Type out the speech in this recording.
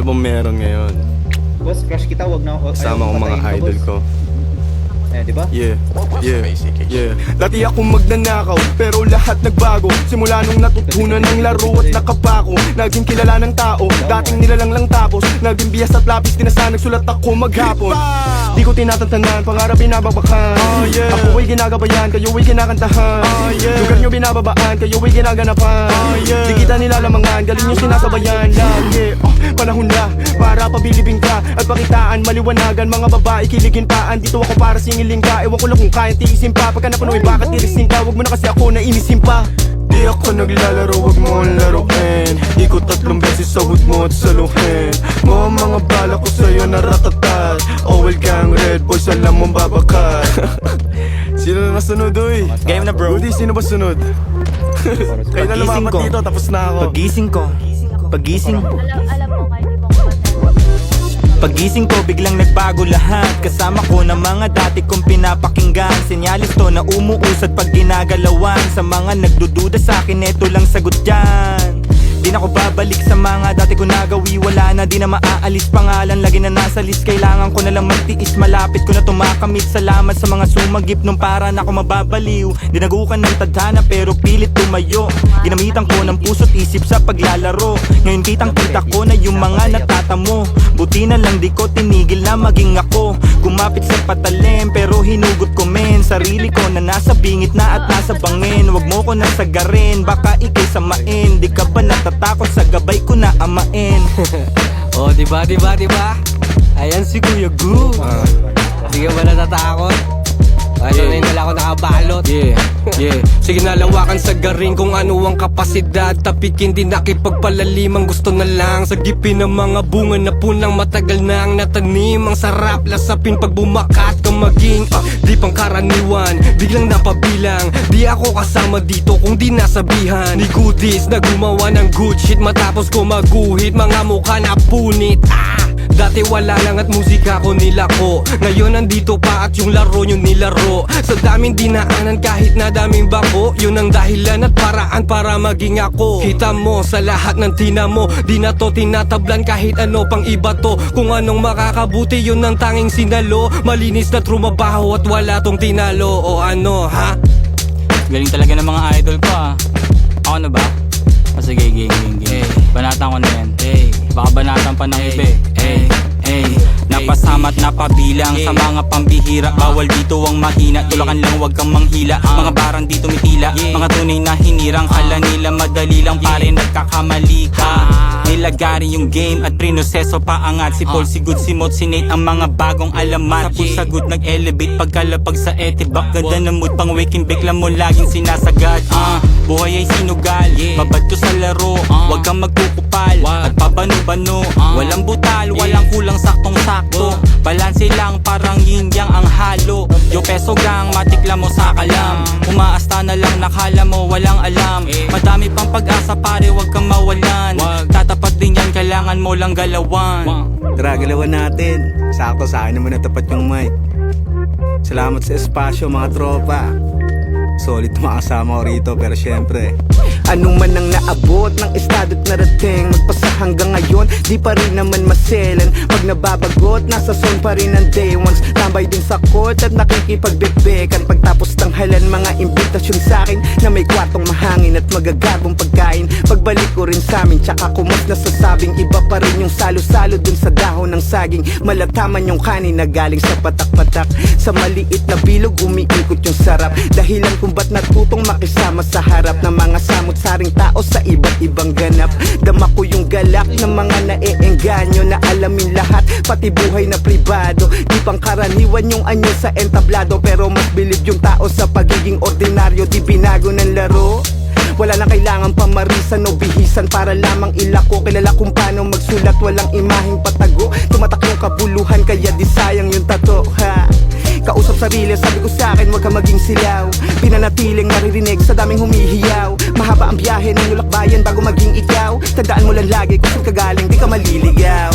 bang meron ngayon? Boss, crush kita, wag na ako. Kasama ko mga idol ko. Eh, di ba? Yeah. Dati akong magnanakaw, pero lahat nagbago. Simula nung natutunan ng laro at nakapako. Naging kilala ng tao, dating nilalang lang tapos naging biyas at lapis, tinasa nagsulat ako maghapon. Di ko tinatantanan, pangarap binababakan. Ako ay ginagabayan, kayo ay kinakantahan. Lugar nyo binababaan, kayo ay ginaganapan. Di kita nilalamangan, galing nyo sinasabayan. Lagi, panahon na, para pabilibing ka at pakitaan, maliwanagan. Mga babae kiligin pa, andito ako para singiling ka. Ewan ko lang kung kaya tiisin pa, pagka napunoy bakit tirisin ka. Wag mo na kasi ako na inisin pa. Di ako naglalaro, wag mo ang laruin. Ikot 3 beses sa hood mo at saluhin mo. Mga bala ko sa'yo naratatat. Owel gang, red boys, alam mong babakat. Sino na nasunod, uy? Game na, bro. Rudy, sino ba sunod? Kayo na lumapat ko. dito, tapos na ako. Pagising ko, Alam mo, kahit di mo ko pagising ko biglang nagbago lahat. Kasama ko ng mga dati kong pinapakinggan. Senyalis to na umuusad pag ginagalawan. Sa mga nagdududa sa akin, eto lang sagot dyan. Di na ko babalik sa mga dati ko nagawi. Wala na, di na maaalis pangalan. Lagi na nasa list, kailangan ko na lang magtiis. Malapit ko na tumakamit. Salamat sa mga sumagip nung para na ako mababaliw. Dinagukan ng tadhana pero pilit tumayo. Ginamitan ko ng puso't isip sa paglalaro. Ngayon kitang kita ko na yung mga natatamo. Buti na lang di ko tinigil na maging ako. Kumapit sa patalim pero hinugot ko men. Sarili ko na nasa bingit na at nasa bangin. Wag mo ko nasagarin, baka ikay samain. Di ka ba natatakot sa gabay ko na amain? Oh, diba? Ayan si Kuya Gu. Di ka ba natatakot? Ano na yung dala ko nakabalot. Yeah. Sige na lawakan sa garing kung ano ang kapasidad. Tapikin din nakipagpalalim ang gusto na lang. Sagipin ng mga bunga na punang matagal na ang natanim. Ang sarap lasapin pag bumakat ka maging di pang karaniwan, biglang napabilang. Di ako kasama dito kung di nasabihan. Ni goodies na gumawa ng good shit matapos ko maguhit. Mga mukha na punit. Dati wala lang at musika ko nilako. Ngayon nandito pa at yung laro nyo nilaro. Sa daming dinaanan kahit na daming bako. Yun ang dahilan at paraan para maging ako. Kita mo sa lahat ng tinamo, di na to tinatablan kahit ano pang iba to. Kung anong makakabuti yun ang tanging sinalo. Malinis na trumabaho at wala tong tinalo. O ano ha? Galing talaga ng mga idol ko Ako na ba? Sige, game. Banatan ko na yan. Baka banatan pa ng iba Napasama at napabilang sa mga pambihira. Bawal dito ang mahina, tulakan lang wag kang manghila. Mga barang dito mitila, mga tunay na hinirang. Kala nila madali lang pare, nagkakamali ka. Nilagari yung game at prinoseso paangat. Si Paul, si Good, si Mot, si Nate ang mga bagong alamat. Sa good nag-elevate pagkalapag sa etibak. Ganda ng mood pang waking bake lang mo laging sinasagad. Buhay ay sinugal, babad ko sa laro. Wag kang magkukupal at pabano-bano. Walang butal, walang kulang, saktong-sakto. Balanse lang parang yin-yang ang halo. Yo peso gang, matikla mo sa kalam. Umaasta na lang nakala mo walang alam. Madami pang pag-asa pare, wag kang mawalan. Tatapat din yan, kailangan mo lang galawan. Tara, galawan natin. Sakto sa akin naman natapat yung mic. Salamat sa espasyo mga tropa. Solid mga kasama ko rito, pero syempre anong man ang naabot ng estado't narating, magpasa hanggang ngayon, di pa rin naman maselan. Pag nababagot, nasa zone pa rin ang day ones. Tambay din sa court at nakikipagbebekan. Pagtapos tanghalan, mga imbitasyon sa'kin na may kwartong mahangin at magagabong pagkain. Pagbalik ko rin sa'min, tsaka ko mas nasasabing iba pa rin yung salo-salo dun sa dahon ng saging. Malataman yung kanin na galing sa patak-patak. Sa maliit na bilog, umiikot yung sarap. Dahilan kung ba't natutong makisama sa harap ng mga samot-saring tao sa iba't ibang ganap. Dama ko yung galak ng mga naeengganyo na alamin lahat, pati buhay na pribado. Di pang karaniwan yung anyo sa entablado, pero mas bilib yung tao sa pagiging ordinaryo. Di binago ng laro. Wala na kailangan pamarisan o bihisan para lamang ilako. Kilala kung paano magsulat, walang imaheng patago. Tumatak yung kapuluhan kaya di sayang yung tato ha. Kausap sarili, sabi ko sa'kin wag ka maging silaw. Pinanatiling naririnig sa daming humihiyaw. Mahaba ang biyahe ng ulakbayan bago maging ikaw. Tandaan mo lang lagi kung saan ka galing, di ka maliligaw.